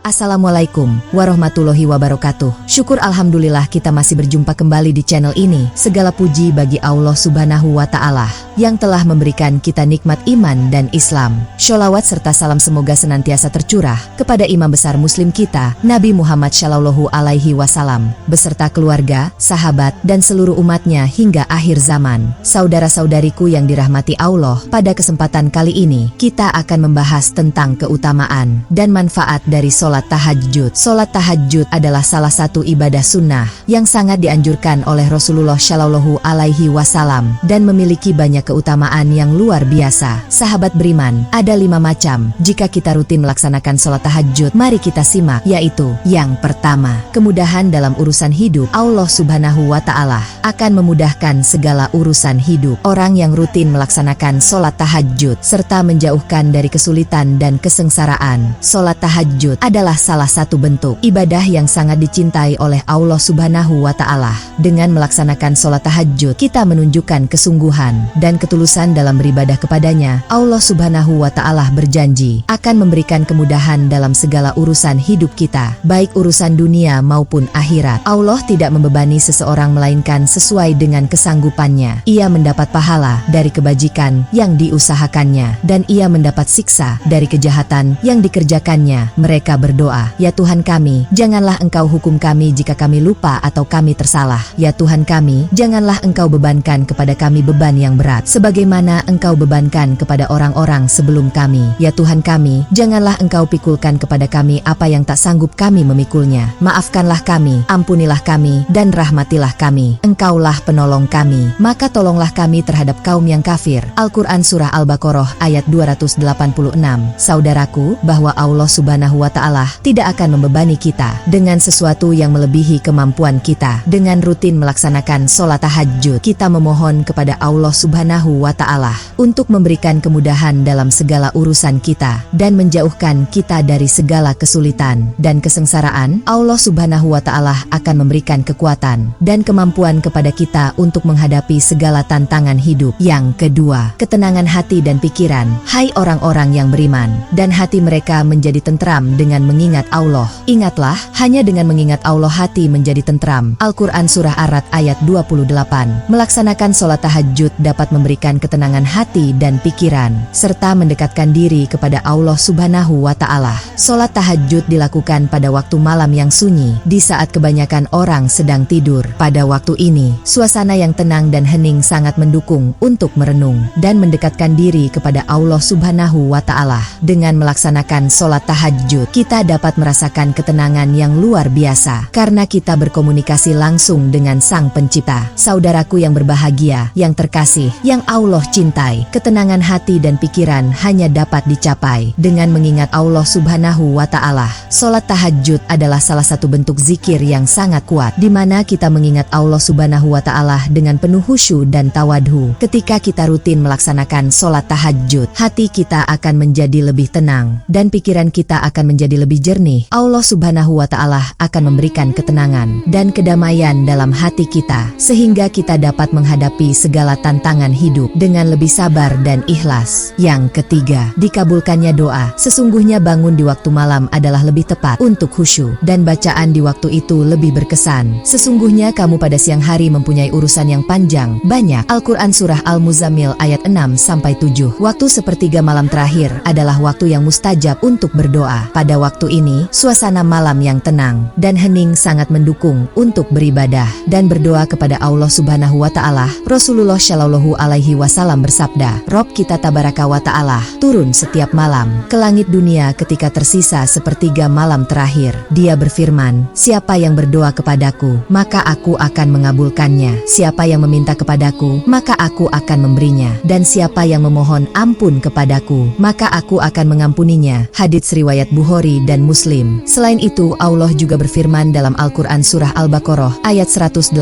Assalamualaikum warahmatullahi wabarakatuh. Syukur alhamdulillah kita masih berjumpa kembali di channel ini. Segala puji bagi Allah Subhanahu wa Ta'ala yang telah memberikan kita nikmat iman dan Islam. Sholawat serta salam semoga senantiasa tercurah kepada imam besar muslim kita, Nabi Muhammad Shallallahu Alaihi Wasallam, beserta keluarga, sahabat, dan seluruh umatnya hingga akhir zaman. Saudara-saudariku yang dirahmati Allah, pada kesempatan kali ini kita akan membahas tentang keutamaan dan manfaat dari sholat tahajud. Sholat tahajud adalah salah satu ibadah sunnah yang sangat dianjurkan oleh Rasulullah Shallallahu Alaihi Wasallam dan memiliki banyak keutamaan yang luar biasa. Sahabat beriman, ada 5 macam jika kita rutin melaksanakan sholat tahajud. Mari kita simak, yaitu yang pertama, kemudahan dalam urusan hidup. Allah Subhanahu wa Ta'ala akan memudahkan segala urusan hidup orang yang rutin melaksanakan sholat tahajud serta menjauhkan dari kesulitan dan kesengsaraan. Sholat tahajud adalah salah satu bentuk ibadah yang sangat dicintai oleh Allah Subhanahu wa Ta'ala. Dengan melaksanakan sholat tahajud, kita menunjukkan kesungguhan dan ketulusan dalam beribadah kepadanya. Allah Subhanahu wa Ta'ala berjanji akan memberikan kemudahan dalam segala urusan hidup kita, baik urusan dunia maupun akhirat. Allah tidak membebani seseorang melainkan sesuai dengan kesanggupannya. Ia mendapat pahala dari kebajikan yang diusahakannya dan ia mendapat siksa dari kejahatan yang dikerjakannya. Mereka berdoa, "Ya Tuhan kami, janganlah Engkau hukum kami jika kami lupa atau kami tersalah. Ya Tuhan kami, janganlah Engkau bebankan kepada kami beban yang berat sebagaimana Engkau bebankan kepada orang-orang sebelum kami. Ya Tuhan kami, janganlah Engkau pikulkan kepada kami apa yang tak sanggup kami memikulnya. Maafkanlah kami, ampunilah kami, dan rahmatilah kami. Engkaulah penolong kami, maka tolonglah kami terhadap kaum yang kafir." Al-Quran Surah Al-Baqarah ayat 286. Saudaraku, bahwa Allah Subhanahu wa Ta'ala tidak akan membebani kita dengan sesuatu yang melebihi kemampuan kita. Dengan rutin melaksanakan sholat tahajud, kita memohon kepada Allah Subhanahu wa Ta'ala untuk memberikan kemudahan dalam segala urusan kita dan menjauhkan kita dari segala kesulitan dan kesengsaraan. Allah Subhanahu wa Ta'ala akan memberikan kekuatan dan kemampuan kepada kita untuk menghadapi segala tantangan hidup. Yang kedua, ketenangan hati dan pikiran. Hai orang-orang yang beriman, dan hati mereka menjadi tentram dengan mengingat Allah. Ingatlah, hanya dengan mengingat Allah hati menjadi tentram. Al-Quran Surah Ar-Ra'd ayat 28. Melaksanakan sholat tahajud dapat memberikan ketenangan hati dan pikiran, serta mendekatkan diri kepada Allah Subhanahu wa Ta'ala. Sholat tahajud dilakukan pada waktu malam yang sunyi, di saat kebanyakan orang sedang tidur. Pada waktu ini, suasana yang tenang dan hening sangat mendukung untuk merenung dan mendekatkan diri kepada Allah Subhanahu wa Ta'ala. Dengan melaksanakan sholat tahajud, kita dapat merasakan ketenangan yang luar biasa karena kita berkomunikasi langsung dengan Sang Pencipta. Saudaraku yang berbahagia, yang terkasih, yang Allah cintai, ketenangan hati dan pikiran hanya dapat dicapai dengan mengingat Allah Subhanahu wa Ta'ala. Sholat tahajud adalah salah satu bentuk zikir yang sangat kuat, di mana kita mengingat Allah Subhanahu wa Ta'ala dengan penuh khusyuk dan tawadhu. Ketika kita rutin melaksanakan sholat tahajud, hati kita akan menjadi lebih tenang dan pikiran kita akan menjadi lebih jernih. Allah Subhanahu wa Ta'ala akan memberikan ketenangan dan kedamaian dalam hati kita, sehingga kita dapat menghadapi segala tantangan hidup dengan lebih sabar dan ikhlas. Yang ketiga, dikabulkannya doa. Sesungguhnya bangun di waktu malam adalah lebih tepat untuk khusyuk, dan bacaan di waktu itu lebih berkesan. Sesungguhnya kamu pada siang hari mempunyai urusan yang panjang, banyak. Al-Quran Surah Al-Muzammil ayat 6-7. Waktu sepertiga malam terakhir adalah waktu yang mustajab untuk berdoa. Pada waktu ini, suasana malam yang tenang dan hening sangat mendukung untuk beribadah dan berdoa kepada Allah Subhanahu wa Ta'ala. Rasulullah Shallallahu Alaihi Wasallam bersabda, "Rob kita Tabaraka wa Ta'ala turun setiap malam ke langit dunia ketika tersisa sepertiga malam terakhir. Dia berfirman, siapa yang berdoa kepadaku, maka aku akan mengabulkannya. Siapa yang meminta kepadaku, maka aku akan memberinya. Dan siapa yang memohon ampun kepadaku, maka aku akan mengampuninya." Hadits riwayat Bukhari dan Muslim. Selain itu, Allah juga berfirman dalam Al-Quran Surah Al-Baqarah ayat 186,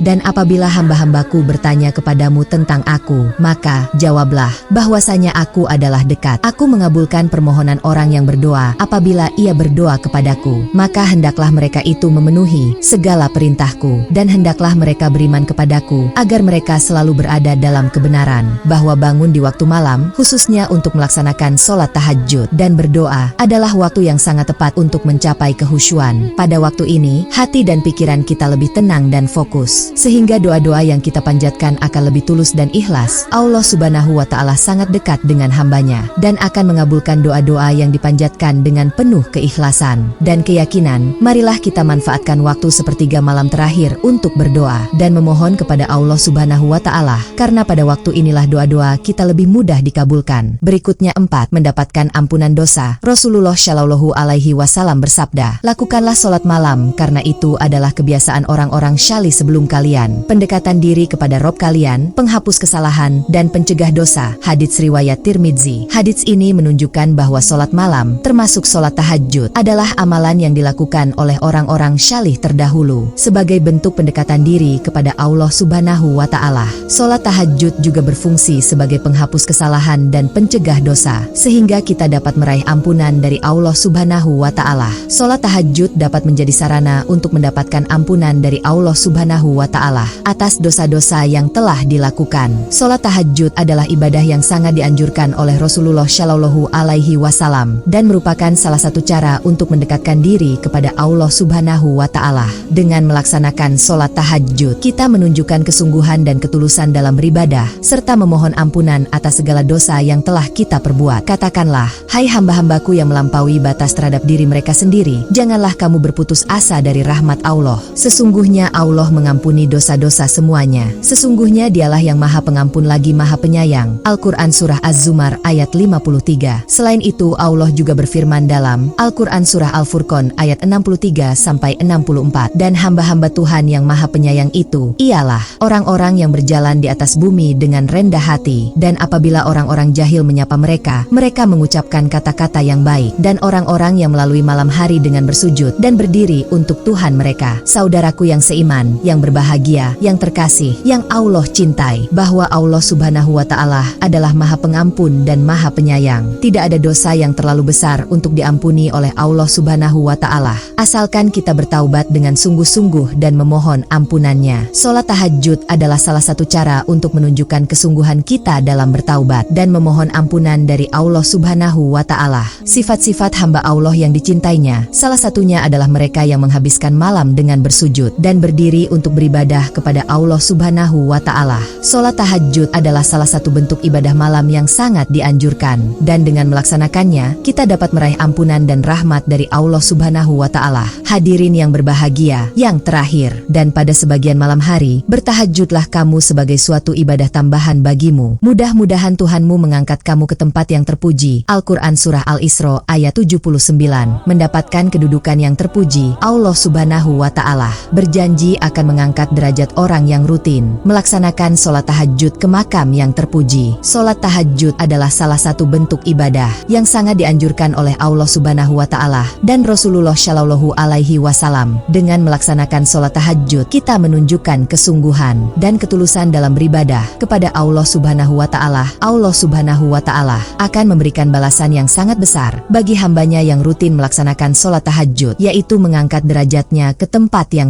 dan apabila hamba-hambaku bertanya kepadamu tentang aku, maka jawablah bahwasanya aku adalah dekat. Aku mengabulkan permohonan orang yang berdoa apabila ia berdoa kepadaku, maka hendaklah mereka itu memenuhi segala perintahku, dan hendaklah mereka beriman kepadaku agar mereka selalu berada dalam kebenaran, bahwa bangun di waktu malam khususnya untuk melaksanakan sholat tahajud dan berdoa adalah waktu yang sangat tepat untuk mencapai kehusyuan. Pada waktu ini, hati dan pikiran kita lebih tenang dan fokus, sehingga doa-doa yang kita panjatkan akan lebih tulus dan ikhlas. Allah Subhanahu wa Ta'ala sangat dekat dengan hambanya dan akan mengabulkan doa-doa yang dipanjatkan dengan penuh keikhlasan dan keyakinan. Marilah kita manfaatkan waktu sepertiga malam terakhir untuk berdoa dan memohon kepada Allah Subhanahu wa Ta'ala, karena pada waktu inilah doa-doa kita lebih mudah dikabulkan. Berikutnya 4. Mendapatkan ampunan dosa. Rasulullah Shallallahu Alaihi Wasallam bersabda, lakukanlah sholat malam karena itu adalah kebiasaan orang-orang syalih sebelum kalian, pendekatan diri kepada Rob kalian, penghapus kesalahan, dan pencegah dosa. Hadits riwayat Tirmidzi. Hadits ini menunjukkan bahwa sholat malam, termasuk sholat tahajud, adalah amalan yang dilakukan oleh orang-orang syalih terdahulu sebagai bentuk pendekatan diri kepada Allah Subhanahu wa Ta'ala. Sholat tahajud juga berfungsi sebagai penghapus kesalahan dan pencegah dosa, sehingga kita dapat meraih ampunan dari Allah Subhanahu wa Ta'ala. Sholat tahajud dapat menjadi sarana untuk mendapatkan ampunan dari Allah Subhanahu wa Ta'ala atas dosa-dosa yang telah dilakukan. Sholat tahajud adalah ibadah yang sangat dianjurkan oleh Rasulullah Shallallahu Alaihi Wasallam dan merupakan salah satu cara untuk mendekatkan diri kepada Allah Subhanahu wa Ta'ala. Dengan melaksanakan sholat tahajud, kita menunjukkan kesungguhan dan ketulusan dalam beribadah, serta memohon ampunan atas segala dosa yang telah kita perbuat. Katakanlah, hai hamba-hambaku yang melampaui batas terhadap diri mereka sendiri, janganlah kamu berputus asa dari rahmat Allah. Sesungguhnya Allah mengampuni dosa-dosa semuanya. Sesungguhnya dialah yang maha pengampun lagi maha penyayang. Al-Quran Surah Az-Zumar ayat 53. Selain itu, Allah juga berfirman dalam Al-Quran Surah Al-Furqan ayat 63-64, dan hamba-hamba Tuhan yang maha penyayang itu ialah orang-orang yang berjalan di atas bumi dengan rendah hati, dan apabila orang-orang jahil menyapa mereka, mereka mengucapkan kata-kata yang baik, dan orang-orang yang melalui malam hari dengan bersujud dan berdiri untuk Tuhan mereka. Saudaraku yang seiman, yang berbahagia, yang terkasih, yang Allah cintai, bahwa Allah Subhanahu wa Ta'ala adalah maha pengampun dan maha penyayang. Tidak ada dosa yang terlalu besar untuk diampuni oleh Allah Subhanahu wa Ta'ala, asalkan kita bertaubat dengan sungguh-sungguh dan memohon ampunannya. Sholat tahajud adalah salah satu cara untuk menunjukkan kesungguhan kita dalam bertaubat dan memohon ampunan dari Allah Subhanahu wa Ta'ala. Sifat-sifat hamba Allah yang dicintainya, salah satunya adalah mereka yang menghabiskan malam dengan bersujud dan berdiri untuk beribadah kepada Allah Subhanahu wa Ta'ala. Sholat tahajud adalah salah satu bentuk ibadah malam yang sangat dianjurkan, dan dengan melaksanakannya, kita dapat meraih ampunan dan rahmat dari Allah Subhanahu wa Ta'ala. Hadirin yang berbahagia, yang terakhir, dan pada sebagian malam hari, bertahajudlah kamu sebagai suatu ibadah tambahan bagimu. Mudah-mudahan Tuhanmu mengangkat kamu ke tempat yang terpuji. Al-Quran Surah Al-Isra ayat 79. Mendapatkan kedudukan yang terpuji. Allah Subhanahu wa Ta'ala berjanji akan mengangkat derajat orang yang rutin melaksanakan sholat tahajud ke makam yang terpuji. Sholat tahajud adalah salah satu bentuk ibadah yang sangat dianjurkan oleh Allah Subhanahu wa Ta'ala dan Rasulullah Shallallahu Alaihi Wasallam. Dengan melaksanakan sholat tahajud, kita menunjukkan kesungguhan dan ketulusan dalam beribadah kepada Allah Subhanahu wa Ta'ala. Allah Subhanahu wa Ta'ala akan memberikan balasan yang sangat besar bagi hambanya yang rutin melaksanakan sholat tahajud, yaitu mengangkat derajatnya ke tempat yang